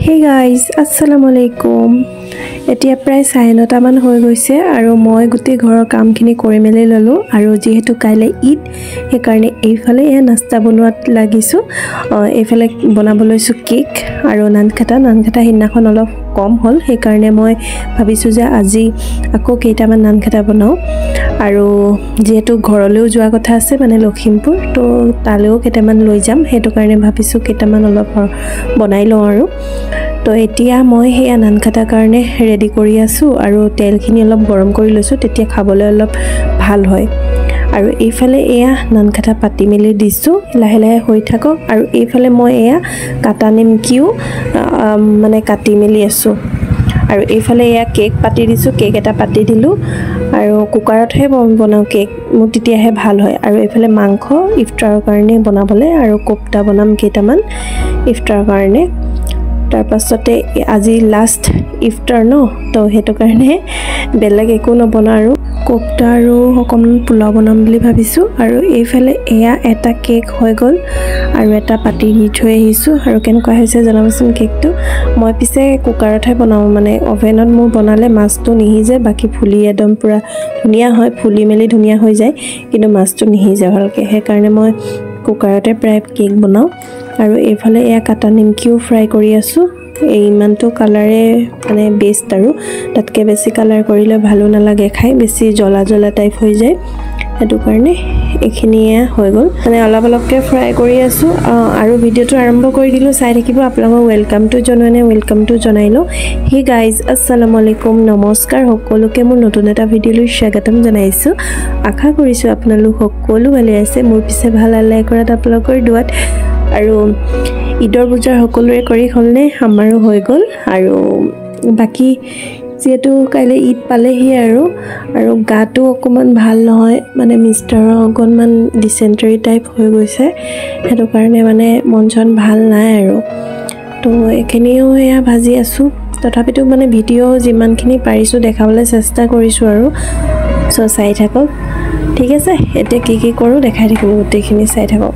Hey guys, Assalamualaikum. এতিয়া প্ৰায় 9:30 মান হৈ গৈছে আৰু মই গুটি ঘৰৰ কামখিনি কৰি মেলি ললো আৰু যেহেতু কাইলে ঈদ সেই কাৰণে এইফালে নাস্তা বনোৱাত লাগিছো এইফালে বনাব লৈছো কেক আৰু নানখাটা হিন্নাখন অলপ কম হল সেই কাৰণে মই ভাবিছো যে আজি আকৌ কেইটামান নানখাটা বনাও আৰু যেহেতু ঘৰলৈও যোৱা কথা আছে মানে লখিমপুৰ তো তালেও কেইটামান লৈ যাম হেতু কাৰণে ভাবিছো কেইটামান অলপ বনাই লও আৰু তো এতিয়া মই হে নানখাটা কাৰণে ৰেডি কৰি আছো আৰু তেলখিনি অলপ গৰম কৰি লৈছো তেতিয়া খাবলৈ অলপ ভাল হয় আৰু এইফালে এয়া নানখাটা পাতি মেলি দিছো লাহে লাহে হৈ থাকক আৰু এইফালে মই এয়া কাটা নিমকিও মানে কাটি মেলি আছো আৰু এইফালে এয়া কেক পাতি দিছো কেক এটা পাতি দিলো আৰু কুকাৰতহে বনাও কেক মু তেতিয়াহে ভাল হয় আৰু এইফালে মাংস ইফতাৰৰ কাৰণে বনাবলে আৰু কোপ্তা বনাম কেইটামান ইফতাৰৰ কাৰণে তাৰ পাছতে আজি লাষ্ট ইফতাৰ ন তো হেতু কাৰণে বেলেগ একো নবনা আৰু কোপ্তা আৰু অকমান পোলাও বনাম বুলি ভাবিছো আৰু এইফালে এয়া এটা কেক হৈ গল আৰু এটা পাতি দি থৈ আহিছো আৰু কেনেকুৱা হৈছে জনাবচোন কেকটো মই পিছে কুকাৰতহে বনাও মানে ওভেনত মোৰ বনালে মাছটো নিহিজে বাকি ফুলি একদম পুৰা ধুনিয়া হয় ফুলি মেলি ধুনিয়া হৈ যায় কিন্তু মাছটো নিহিজে ভালকে সেই কাৰণে মই কুকাৰতে প্ৰায় কেক বনাও আৰু এইফালে এয়া কাটা নিমকিও ফ্ৰাই কৰি আছো এই মানটো কালাৰে মানে বেষ্ট আৰু তাতকে বেছি কালাৰ কৰিলে ভালো নালাগে খাই বেছি জ্বলা জ্বলা টাইপ হৈ যায় হেতু কাৰণে এখিনিয়ে হৈ গল মানে অলপকে ফ্ৰাই কৰি আছো আৰু ভিডিওটো আৰম্ভ কৰি দিলো চাই থাকিব আপোনালোক ওয়েলকাম টু জনাইলো হে গাইজ আসসালামু আলাইকুম নমস্কাৰ সকলোকে মোৰ নতুন এটা ভিডিওলৈ স্বাগতম জনাইছো আশা কৰিছো আপোনালোক সকলো ভালে আছে মোৰ পিছে ভাল আল্লাহ কৰাত আপোনালোকৰ দুৱাত আৰু ঈদৰ পূজাৰ সকলোৰে কৰি হলনে আমাৰো হৈ গল আৰু বাকি যেহেতু কাইলে ঈদ পালেহি আৰু গাটো অকমান ভাল নহয় মানে মিষ্টাৰৰ অকমান ডিসেন্ট্ৰি টাইপ হৈ গৈছে হেতু কাৰণে মানে মনজন ভাল নাই আৰু তো এখিনিও এয়া ভাজি আছো তথাপিতো মানে ভিডিও যিমানখিনি পাৰিছো দেখাবলৈ চেষ্টা কৰিছো আৰু সো চাই থাকক ঠিক আছে এতিয়া কি কৰো দেখাই থাকিব গোটেইখিনি চাই থাকক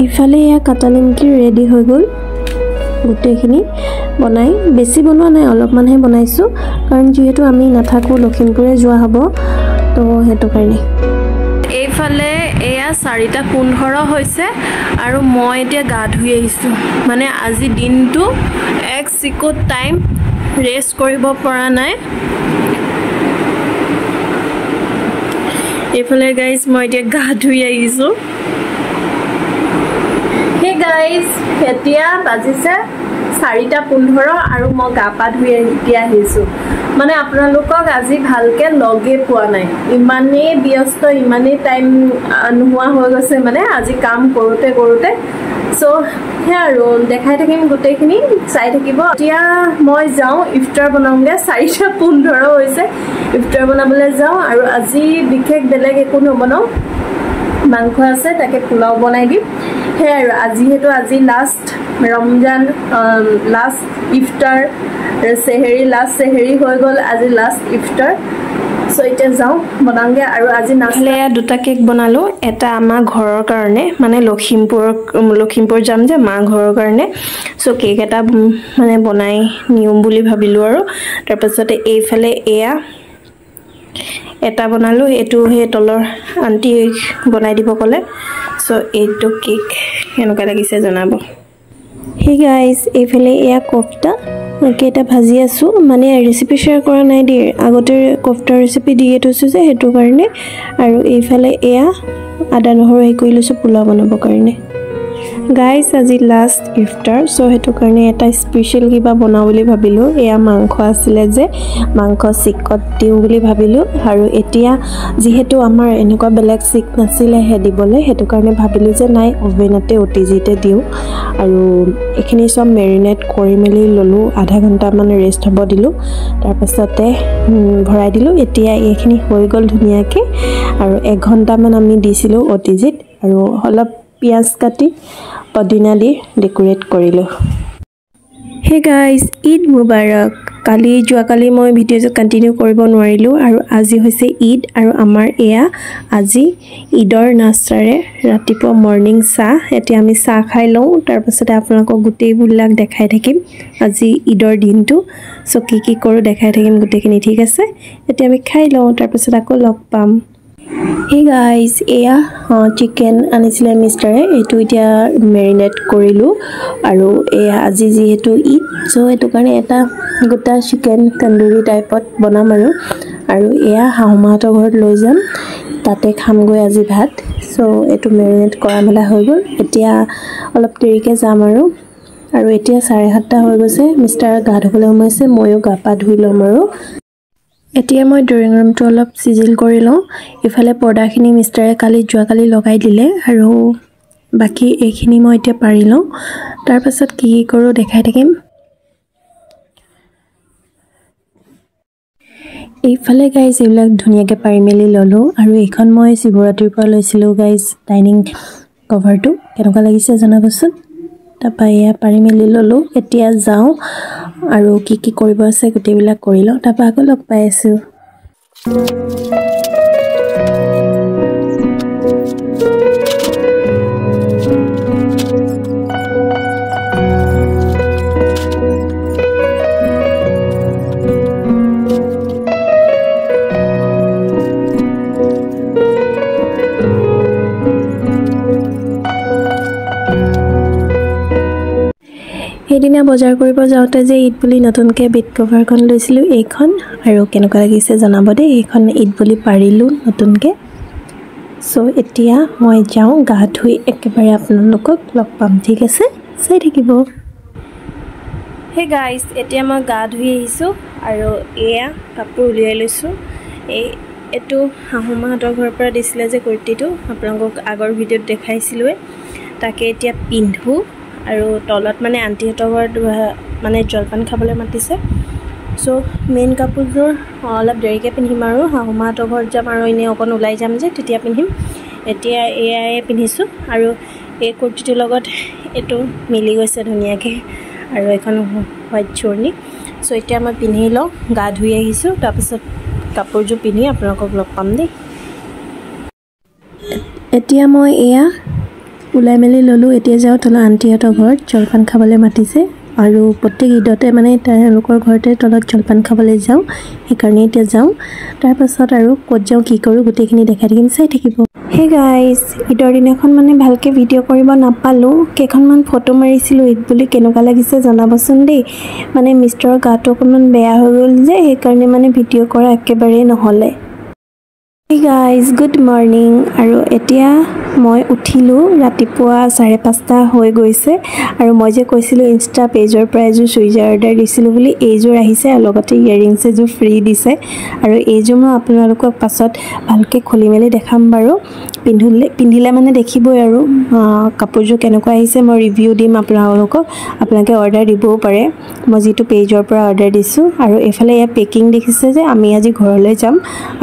ইফালে এয়া কাটা নিমকি ৰেডি হৈ গল গোটেইখিনি বনাই বেছি বনোৱা নাই অলপমানহে বনাইছো কাৰণ যেহেতু আমি নাথাকো লখিমপুৰে যোৱা হ'ব তো হেতু কাৰণে এইফালে এয়া 4:15 হৈছে আৰু মই এতিয়া গা ধুই আহিছো মানে আজি দিনটো এক সিকত টাইম ৰেষ্ট কৰিব পৰা নাই এইফালে গাইস মই এতিয়া গা ধুই আহিছো Hey guys, এতিয়া বাজিছে 4:15 আৰু মই গা পা ধুই আহিছো মানে আপোনালোকক আজি ভালকে লগে পোৱা নাই ইমানে ব্যস্ত ইমানে টাইম নোহোৱা হৈ গৈছে মানে আজি কাম কৰোতে সো হে আৰু দেখাই থাকিম গোটেইখিনি চাই থাকিব এতিয়া মই যাও ইফতাৰ বনাওঁগে 4:15 হৈছে ইফতাৰ বনাবলৈ যাও আৰু আজি বিশেষ বেলেগ একো নবনাও মাংস আছে তাকে পোলাও বনাই দিম হে আৰু আজি হেতু আজি লাষ্ট ৰমজান লাষ্ট ইফতাৰ লাষ্ট সেহেৰি হৈ গল আজি লাষ্ট ইফতাৰ সো এটা যাও বনাওঁগে আৰু আজি নাছলে দুটা কেক বনালো এটা আমা ঘৰৰ কাৰণে মানে লখিমপুৰ যাম যে মা ঘৰৰ কাৰণে সো কেক এটা মানে বনাই নিয়ম বুলি ভাবিলো আৰু তাৰ পাছতে এইফালে এয়া এটা বনালো এটো হে তলৰ আন্টি বনাই দিব কলে সো এইটো কেক কেনেকুৱা লাগিছে জনাব হে গাইস এইফালে এয়া কোফতা কেটা ভাজি আছো মানে ৰেচিপি শেয়াৰ কৰা নাই দি আগতে কোফতা ৰেচিপি দিয়ে থৈছো যে হেতু কাৰণে আৰু এইফালে এয়া আদা নহৰু হে কৰি লৈছো পোলাও বনাব কাৰণে গাইস আজি লাষ্ট ইফতাৰ সো হেতু কাৰণে এটা স্পেশাল কিবা বনাও বুলি ভাবিলো এয়া মাংস আছিল যে মাংস চিকত দিও বুলি ভাবিলো আৰু এতিয়া যেহেতু আমাৰ এনেকুৱা বেলেগ চিক নাছিলে হে দিবলে হেতু কাৰণে ভাবিলো যে নাই ওভেনতে ওটিজিতে দিও আৰু এখিনি সব মেৰিনেট কৰি মেলি ললো আধা ঘন্টা মান ৰেষ্ট হ'ব দিলো তাৰ পাছতে ভৰাই দিলো এতিয়া এখিনি হৈ গল ধুনিয়াকে আৰু 1 ঘন্টা মান আমি দিছিলো ওটিজিত আৰু অলপ পিয়াজ কাটি পদিনা দি ডেকোৰেট কৰিলো হে গাইস ঈদ মুবাৰক যোৱাকালি মই ভিডিঅ'টো কন্টিনিউ কৰিব নোৱাৰিলো আৰু আজি হৈছে ঈদ আৰু আমাৰ এয়া আজি ঈদৰ নাস্তাৰে ৰাতিপুৱা মৰ্নিং চাহ এতিয়া আমি চাহ খাই লওঁ তাৰ পাছতে আপোনালোকক গোটেইবিলাক দেখাই থাকিম আজি ঈদৰ দিনটো সো কি কৰো দেখাই থাকিম গোটেইখিনি ঠিক আছে এতিয়া আমি খাই লওঁ তাৰ পাছত আকৌ লগ পাম Hey guys, eya chicken anisile mistare etu itia marinate korilu aru eya aji ji hetu eat so etu karone eta gota chicken tandoori type ot banam aru eya hahuma to ghor loi jam tate kham goi aji bhat so etu marinate kora mela hoi gol etia olop terike jam aru etia 7:30 hoi gose mister ga dhobole homaise moyo ga pa dhui lom aru এতিয়া মই drawing ৰুমটো অলপ সিজিল কৰি লওঁ ইফালে পৰ্দাখিনি মিষ্টাৰে যোৱাকালি লগাই দিলে আৰু বাকি এইখিনি মই এতিয়া পাৰি লওঁ তাৰ পাছত কি কৰো দেখাই থাকিম এইফালে গাইস এইবিলাক ধুনিয়াকে পাৰি মেলি ললো আৰু এইখন মই শিৱৰাত্ৰিৰ পৰা লৈছিলো গাইস ডাইনিং কভাৰটো কেনেকুৱা লাগিছে জনাবচোন তাপা এয়া পাৰি মেলি ললো এতিয়া যাও আৰু কি কৰিব আছে গোটেইবিলাক কৰি লওঁ তাপা আকৌ লগ পাই আছো এদিনা বজাৰ কৰিব যাওঁতে যে ঈদ বুলি নতুনকে বেড কভাৰখন লৈছিলো এইখন আৰু কেনেকুৱা লাগিছে জনাব দে এইখন ঈদ বুলি পাৰিলো নতুনকে সো এতিয়া মই যাওঁ গা ধুই একেবাৰে আপোনালোকক লগ পাম ঠিক আছে চাই থাকিব হে গাইস এতিয়া মই গা ধুই আহিছো আৰু এয়া কাপোৰ উলিয়াই লৈছো এটো হাহুমাহঁতৰ ঘৰৰ পৰা দিছিলে যে কুৰ্তিটো আপোনালোকক আগৰ ভিডিঅ'ত দেখাইছিলোৱে তাকে এতিয়া পিন্ধো আৰু তলত মানে আন্টিহঁতৰ ঘৰত মানে জলপান খাবলৈ মাতিছে সো মেইন কাপোৰযোৰ অলপ দেৰিকে পিন্ধিম আৰু হাহুমাহঁতৰ ঘৰত যাম আৰু এনে অকন ওলাই যাম যে তেতিয়া পিন্ধিম এতিয়া এয়াই পিন্ধিছো আৰু এই কুৰ্তিটোৰ লগত এটো মিলি গৈছে ধুনিয়াকে আৰু এখন হোৱাইট চৰ্নি সো এতিয়া মই পিন্ধি লওঁ গা ধুই আহিছো তাৰ পিছত কাপোৰযোৰ পিন্ধি আপোনালোকক লগ পাম দেই এতিয়া মই এয়া উলাই মেলি ললো এতিয়া যাও তলা আন্টিহঁতৰ ঘৰত জলপান খাবলৈ মাতিছে আৰু প্ৰত্যেক ঈদতে মানে তেওঁলোকৰ ঘৰতে তলত জলপান খাবলৈ যাও সেইকাৰণে এতিয়া যাও তাৰ পাছত আৰু ক'ত যাও কি কৰো গোটেইখিনি দেখাই দিম চাই থাকিব হে গাইস ঈদৰ দিনাখন মানে ভালকে ভিডিঅ' কৰিব নাপালো কেইখনমান ফটো মাৰিছিলো ঈদ বুলি কেনেকুৱা লাগিছে জনাবচোন দেই মানে মিষ্টাৰৰ গাটো অকমান বেয়া হৈ গ'ল যে সেইকাৰণে মানে ভিডিঅ' কৰা একেবাৰে নহলে Hey guys, good morning আৰু এতিয়া মই উঠিলো ৰাতিপুৱা 5:30 হৈ গৈছে আৰু মই যে কৈছিলো ইনষ্টা পেজৰ পৰা এযোৰ চুইজাৰ অৰ্ডাৰ দিছিলো বুলি এইযোৰ আহিছে আৰু লগতে ইয়াৰিংছ এযোৰ ফ্ৰী দিছে আৰু এইযোৰ মই আপোনালোকক পাছত ভালকে খুলি মেলি দেখাম বাৰু পিন্ধিলে মানে দেখিবই আৰু কাপোৰযোৰ কেনেকুৱা আহিছে মই ৰিভিউ দিম আপোনালোকে অৰ্ডাৰ দিবও পাৰে মই যেটো পেজৰ পৰা অৰ্ডাৰ দিছো আৰু এফালে এয়া পেকিং দেখিছে যে আমি আজি ঘৰলৈ যাম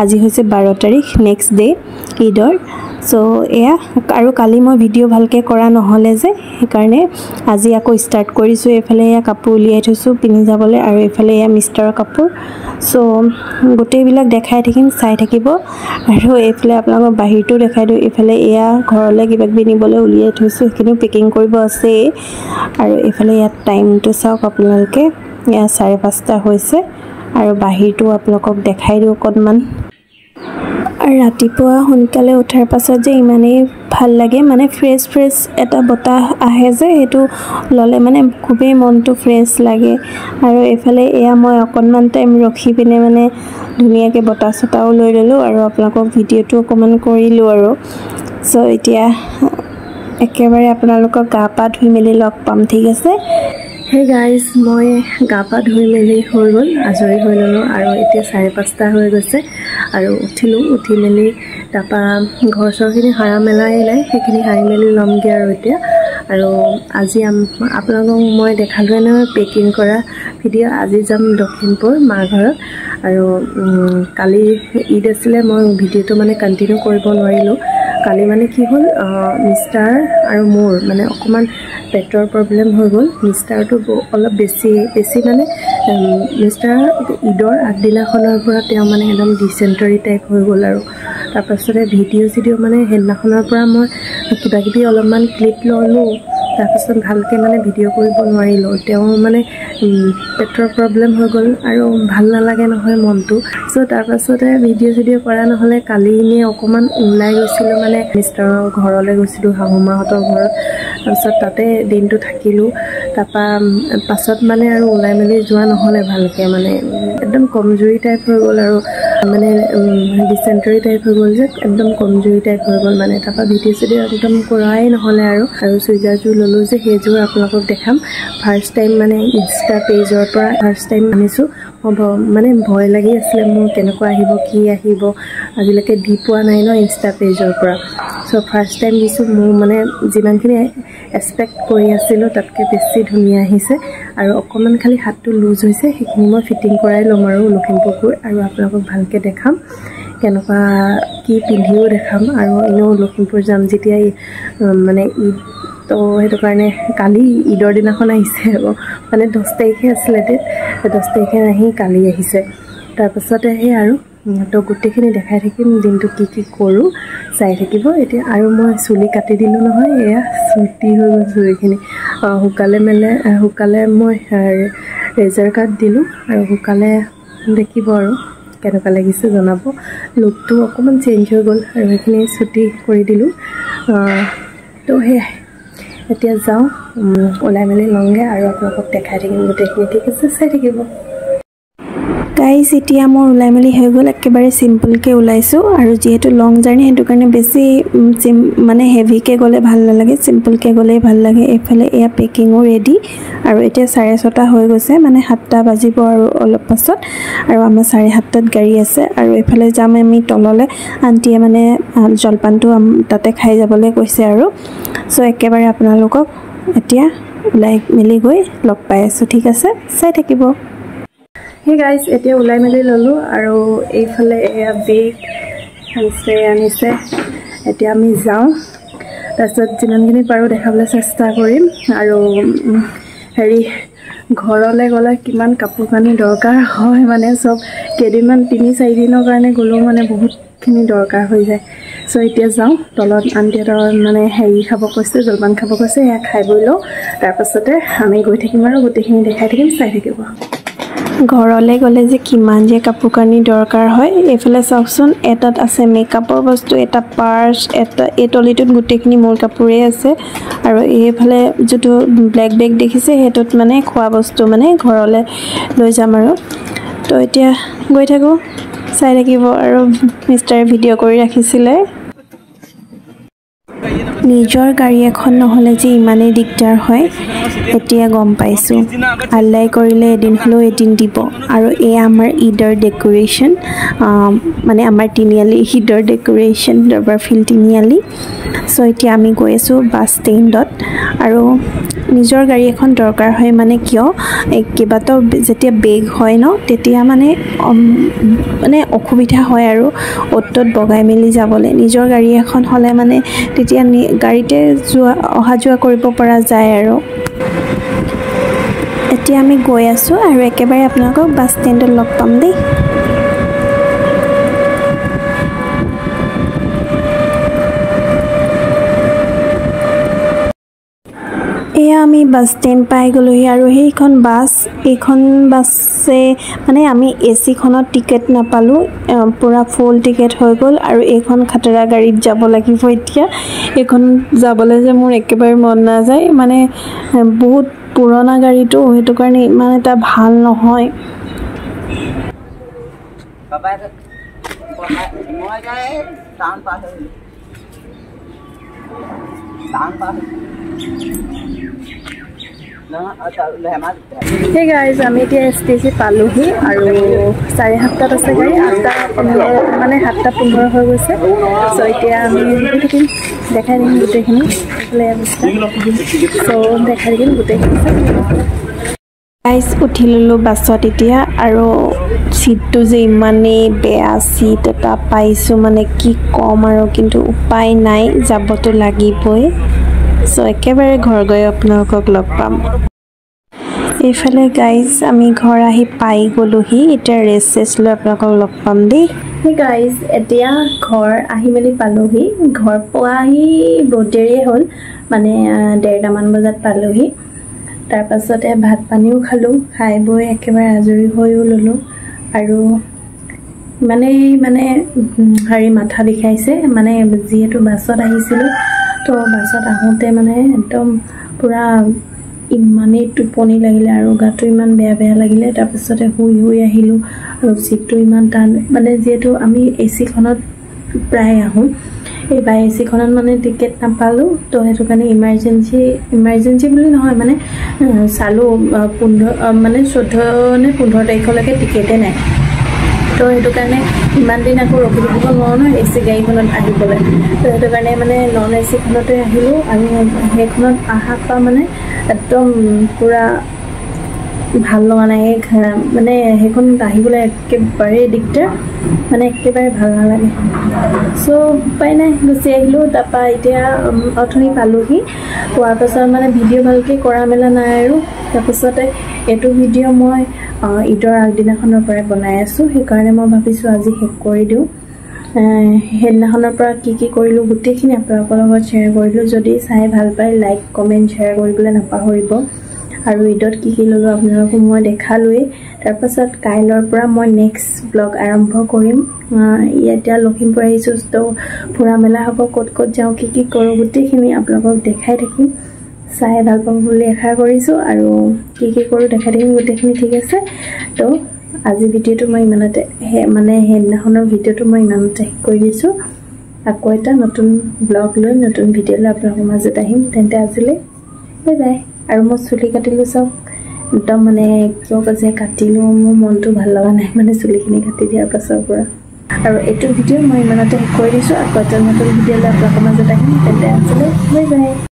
আজি হৈছে 12 তাৰিখ নেক্সট ডে ঈদৰ সো এয়া আৰু কালি মই ভিডিঅ' ভালকে কৰা নহলে যে সেইকাৰণে আজি আকৌ ষ্টাৰ্ট কৰিছো এফালে এয়া কাপোৰ উলিয়াই থৈছো পিন্ধি যাবলৈ আৰু এফালে এয়া মিষ্টাৰৰ কাপোৰ সো গোটেইবিলাক দেখাই থাকিম চাই থাকিব আৰু এফালে আপোনালোকক বাহিৰটো দেখাই দিও এফালে এয়া ঘৰলৈ কিবা কিনিবলৈ উলিয়াই থৈছো সেইখিনি পেকিং কৰিব আছে আৰু এফালে ইয়াত টাইমটো চাওক আপোনালোকে এয়া 5:30 হৈছে আৰু বাহিৰটো আপোনালোকক দেখাই দিও অকনমান আৰু ৰাতিপুৱা সোনকালে উঠাৰ পাছত যে ইমানেই ভাল লাগে মানে ফ্ৰেছ এটা বতাহ আহে যে হেতু ললে মানে খুবেই মনটো ফ্ৰেছ লাগে আৰু এফালে এয়া মই অকনমান টাইম ৰখি পিনে মানে ধুনিয়াকে বতাহ চতাও লৈ ললো আৰু আপোনালোকক ভিডিঅ'টো অকমান কৰিলো আৰু সো এতিয়া একেবাৰে আপোনালোকক গা পা ধুই মেলি লগ পাম ঠিক আছে Hey guys, মই গা পা ধুই মেলি হৈ গ'ল আজৰি হৈ ললো আৰু এতিয়া 5:30 হৈ গৈছে আৰু উঠি মেলি তাপা ঘৰ চৰখিনি হাৰা মেলাই সেইখিনি হাৰি মেলি লমগে আৰু এতিয়া আৰু আজি আপোনালোকক মই দেখালো না পেকিং কৰা ভিডিঅ' আজি যাম দক্ষিণপুৰ মা ঘৰত আৰু কালি ঈদ আছিলে মই ভিডিঅ'টো মানে কন্টিনিউ কৰিব নোৱাৰিলো কালি মানে কি হ'ল মিষ্টাৰ আৰু মোৰ মানে অকণমান পেটৰ প্ৰব্লেম হৈ গ'ল মিষ্টাৰটো অলপ বেছি মানে মিষ্টাৰ ঈদৰ আগদিনাখনৰ পৰা তেওঁ মানে একদম ডিচেণ্টাৰী টাইপ হৈ গ'ল আৰু তাৰপাছতে ভিডিঅ' মানে সেইদিনাখনৰ পৰা মই কিবাকিবি অলপমান ক্লিপ ল'লোঁ তাৰপিছত ভালকৈ মানে ভিডিঅ' কৰিব নোৱাৰিলোঁ তেওঁ মানে পেটৰ প্ৰব্লেম হৈ গ'ল আৰু ভাল নালাগে নহয় মনটো চ' তাৰপাছতে ভিডিঅ' কৰা নহ'লে কালি এনেই অকণমান ওলাই গৈছিলোঁ মানে মিষ্টাৰৰ ঘৰলৈ গৈছিলোঁ শাহুমাহঁতৰ ঘৰত তাৰপিছত তাতে দিনটো থাকিলোঁ তাৰপৰা পাছত মানে আৰু ওলাই মেলি যোৱা নহ'লে ভালকৈ মানে একদম কমজুৰি টাইপ হৈ গ'ল আৰু মানে ডিচেণ্টাৰী টাইপ হৈ গ'ল যে একদম কমজুৰি টাইপ হৈ গ'ল মানে তাৰপৰা ভিডিঅ' একদম কৰাই নহ'লে আৰু চুইজাৰযোৰ ল'লোঁ যে সেইযোৰ আপোনালোকক দেখাম ফাৰ্ষ্ট টাইম মানে ইনষ্টা পেজৰ পৰা ফাৰ্ষ্ট টাইম আনিছোঁ মানে ভয় লাগি আছিলে মোৰ কেনেকুৱা আহিব কি আহিব আজিলৈকে দি পোৱা নাই ন ইনষ্টা পেজৰ পৰা চ' ফাৰ্ষ্ট টাইম দিছোঁ মোৰ মানে যিমানখিনি এক্সপেক্ট কৰি আছিলোঁ তাতকৈ বেছি ধুনীয়া আহিছে আৰু অকণমান খালি হাতটো লুজ হৈছে সেইখিনি মই ফিটিং কৰাই ল'ম আৰু লখিমপুৰ গৈ আৰু আপোনালোকক ভালকৈ দেখাম কেনেকুৱা কি পিন্ধিও দেখাম আৰু এনেও লখিমপুৰ যাম যেতিয়া মানে ঈদ তো সেইটো কাৰণে কালি ঈদৰ দিনাখন আহিছে মানে 10 তাৰিখে আছিলে ডেট 10 তাৰিখে আহি কালি আহিছে তাৰপাছতে সেই আৰু তো গোটেইখিনি দেখাই থাকিম দিনটো কি কৰোঁ চাই থাকিব এতিয়া আৰু মই চুলি কাটি দিলোঁ নহয় এয়া চুটি হৈ গ'ল চুলিখিনি শুকালে মই ৰেজাৰ কাট দিলোঁ আৰু শুকালে দেখিব আৰু কেনেকুৱা লাগিছে জনাব লুকটো অকণমান চেঞ্জ হৈ গ'ল আৰু সেইখিনি চুটি কৰি দিলোঁ তো সেয়াই এতিয়া যাওঁ ওলাই মেলি লওঁগৈ আৰু আপোনালোকক দেখাই থাকিম গোটেইখিনি ঠিক আছে চাই থাকিব গাইজ এতিয়া মোৰ ওলাই মেলি হৈ গ'ল একেবাৰে চিম্পলকৈ ওলাইছোঁ আৰু যিহেতু লং জাৰ্ণি সেইটো কাৰণে বেছি মানে হেভিকৈ গ'লে ভাল নালাগে চিম্পলকৈ গ'লেই ভাল লাগে এইফালে এয়া পেকিঙো ৰেডি আৰু এতিয়া 6:30 হৈ গৈছে মানে 7টা বাজিব আৰু অলপ পাছত আৰু আমাৰ 7:30 গাড়ী আছে আৰু এইফালে যাম আমি তললৈ আণ্টিয়ে মানে জলপানটো তাতে খাই যাবলৈ কৈছে আৰু চ' একেবাৰে আপোনালোকক এতিয়া ওলাই মেলি গৈ লগ পাই আছোঁ ঠিক আছে চাই থাকিব হে গাইজ এতিয়া ওলাই মেলি ল'লোঁ আৰু এইফালে এয়া বেগ আনিছে এতিয়া আমি যাওঁ তাৰপিছত যিমানখিনি পাৰোঁ দেখাবলৈ চেষ্টা কৰিম আৰু হেৰি ঘৰলৈ গ'লে কিমান কাপোৰ কানি দৰকাৰ হয় মানে চব কেইদিনমান 3-4 দিনৰ কাৰণে গ'লেও মানে বহুতখিনি দৰকাৰ হৈ যায় চ' এতিয়া যাওঁ তলত আণ্টিহঁতৰ মানে হেৰি খাব কৈছে জলপান খাব কৈছে সেয়া খাই বৈ লওঁ তাৰপাছতে আমি গৈ থাকিম আৰু গোটেইখিনি দেখাই থাকিম চাই থাকিব ঘৰলৈ গ'লে যে কিমান যে কাপোৰ কানি দৰকাৰ হয় এইফালে চাওকচোন এটাত আছে মেকআপৰ বস্তু এটা পাৰ্চ এটা এই টলিটোত গোটেইখিনি মোৰ কাপোৰেই আছে আৰু এইফালে যিটো ব্লেক বেগ দেখিছে সেইটোত মানে খোৱা বস্তু মানে ঘৰলৈ লৈ যাম আৰু তো এতিয়া গৈ থাকোঁ চাই থাকিব আৰু মিষ্টাৰে ভিডিঅ' কৰি ৰাখিছিলে নিজৰ গাড়ী এখন নহ'লে যে ইমানেই দিগদাৰ হয় এতিয়া গম পাইছোঁ আল্লাই কৰিলে এদিন হ'লেও এদিন দিব আৰু এয়া আমাৰ ঈদৰ ডেক'ৰেশ্যন মানে আমাৰ তিনিআলি ঈদৰ ডেক'ৰেশ্যন দৰবাৰ ফিল্ড তিনিআলি চ' এতিয়া আমি গৈ আছোঁ বাছ ষ্টেণ্ডত আৰু নিজৰ গাড়ী এখন দৰকাৰ হয় মানে কিয় কেইবাটাও যেতিয়া বেগ হয় ন তেতিয়া মানে অসুবিধা হয় আৰু অ'ত বগাই মেলি যাবলৈ নিজৰ গাড়ী এখন হ'লে মানে তেতিয়া গাড়ীতে অহা যোৱা কৰিব পৰা যায় আৰু এতিয়া আমি গৈ আছোঁ আৰু একেবাৰে আপোনালোকক বাছ ষ্টেণ্ডত লগ পাম দেই এয়া আমি বাছ ষ্টেণ্ড পাই গ'লোহি আৰু এইখন বাছে মানে আমি এচিখনত টিকেট নাপালোঁ পূৰা ফুল টিকেট হৈ গ'ল আৰু এইখন খাতৰা গাড়ীত যাব লাগিব এতিয়া এইখন যাবলৈ যে মোৰ একেবাৰে মন নাযায় মানে বহুত পুৰণা গাড়ীটো সেইটো কাৰণে ইমান এটা ভাল নহয় Hey guys, আমি এতিয়া ষ্টেচন পালোহি আৰু 7:30 আছে গাড়ী 8:15 মানে 7:15 হৈ গৈছে চ' এতিয়া আমি দেখাই দিম গোটেইখিনি চ' দেখাই দিম গোটেইখিনি গাইজ উঠি ল'লোঁ বাছত এতিয়া আৰু সিটটো যে ইমানেই বেয়া সিট এটা পাইছোঁ মানে কি কম আৰু কিন্তু উপায় নাই যাবতো লাগিবই সো একেবাৰে ঘৰ গৈ আপোনালোকক লগ পাম এইফালে গাইজ আমি ঘৰ আহি পাই গ'লোহি এতিয়া ৰেষ্ট লৈ আপোনালোকক লগ পাম দেই হে গাইজ এতিয়া ঘৰ আহি মেলি পালোহি ঘৰ পোৱাহি বহুত দেৰিয়ে হ'ল মানে 1:30মান বজাত পালোহি তাৰ পাছতে ভাত পানীও খালোঁ খাই বৈ একেবাৰে আজৰি হৈও ল'লোঁ আৰু মানে হাৰি মাথা বিষাইছে মানে যিহেতু বাছত আহিছিলোঁ তো বাছত আহোঁতে মানে একদম পুৰা ইমানেই টোপনি লাগিলে আৰু গাটো ইমান বেয়া লাগিলে তাৰ পাছতে শুই আহিলোঁ আৰু সিটটো ইমান টান মানে যিহেতু আমি এচিখনত প্ৰায় আহোঁ এই বাই এচিখনত মানে টিকেট নাপালোঁ তো সেইটো কাৰণে ইমাৰ্জেঞ্চি বুলি নহয় মানে চালোঁ 15 মানে 14 নে 15 তাৰিখলৈকে টিকেটে নাই তো সেইটো কাৰণে ইমান দিন আকৌ ৰখি থাকিব নোৱাৰোঁ ন এচি গাড়ীখনত আহিবলৈ তো সেইটো কাৰণে মানে নন এচিখনতে আহিলোঁ আৰু সেইখনত অহাৰ পৰা মানে একদম পুৰা ভাল লগা নাই মানে সেইখনত আহিবলৈ একেবাৰে দিগদাৰ মানে একেবাৰে ভাল নালাগে সো উপায় নাই গুচি আহিলোঁ তাৰপৰা এতিয়া অথনি পালোহি পোৱাৰ পাছত মানে ভিডিঅ' ভালকৈ কৰা মেলা নাই আৰু তাৰপিছতে এইটো ভিডিঅ' মই ঈদৰ আগদিনাখনৰ পৰাই বনাই আছোঁ সেইকাৰণে মই ভাবিছোঁ আজি শেষ কৰি দিওঁ সেইদিনাখনৰ পৰা কি কৰিলোঁ গোটেইখিনি আপোনালোকৰ লগত শ্বেয়াৰ কৰিলোঁ যদি চাই ভাল পায় লাইক কমেণ্ট শ্বেয়াৰ কৰিবলৈ নাপাহৰিব আৰু ঈদত কি ল'লোঁ আপোনালোকক মই দেখালোৱেই তাৰপাছত কাইলৰ পৰা মই নেক্সট ব্লগ আৰম্ভ কৰিম এতিয়া লখিমপুৰ আহিছোঁ তো ফুৰা মেলা হ'ব ক'ত যাওঁ কি কৰোঁ গোটেইখিনি আপোনালোকক দেখাই থাকিম চাই ভাল পাব বুলি আশা কৰিছোঁ আৰু কি কৰোঁ দেখাই থাকিম গোটেইখিনি ঠিক আছে তো আজি ভিডিঅ'টো মই ইমানতে মানে সেইদিনাখনৰ ভিডিঅ'টো মই ইমানতে শেষ কৰি দিছোঁ আকৌ এটা নতুন ব্লগ লৈ নতুন ভিডিঅ' লৈ আপোনালোকৰ মাজত আহিম তেন্তে আজিলৈ বাই বাই আৰু মই চুলি কাটিলোঁ চাওক একদম মানে কিয় কৈছে কাটিলোঁ মোৰ মনটো ভাল লগা নাই মানে চুলিখিনি কাটি দিয়াৰ পাছৰ পৰা আৰু এইটো ভিডিঅ' মই ইমানতে শেষ কৰি দিছোঁ আকৌ এটা নতুন ভিডিঅ' লৈ আপোনালোকৰ মাজত আহিম তেন্তে আজিলৈ বাই বাই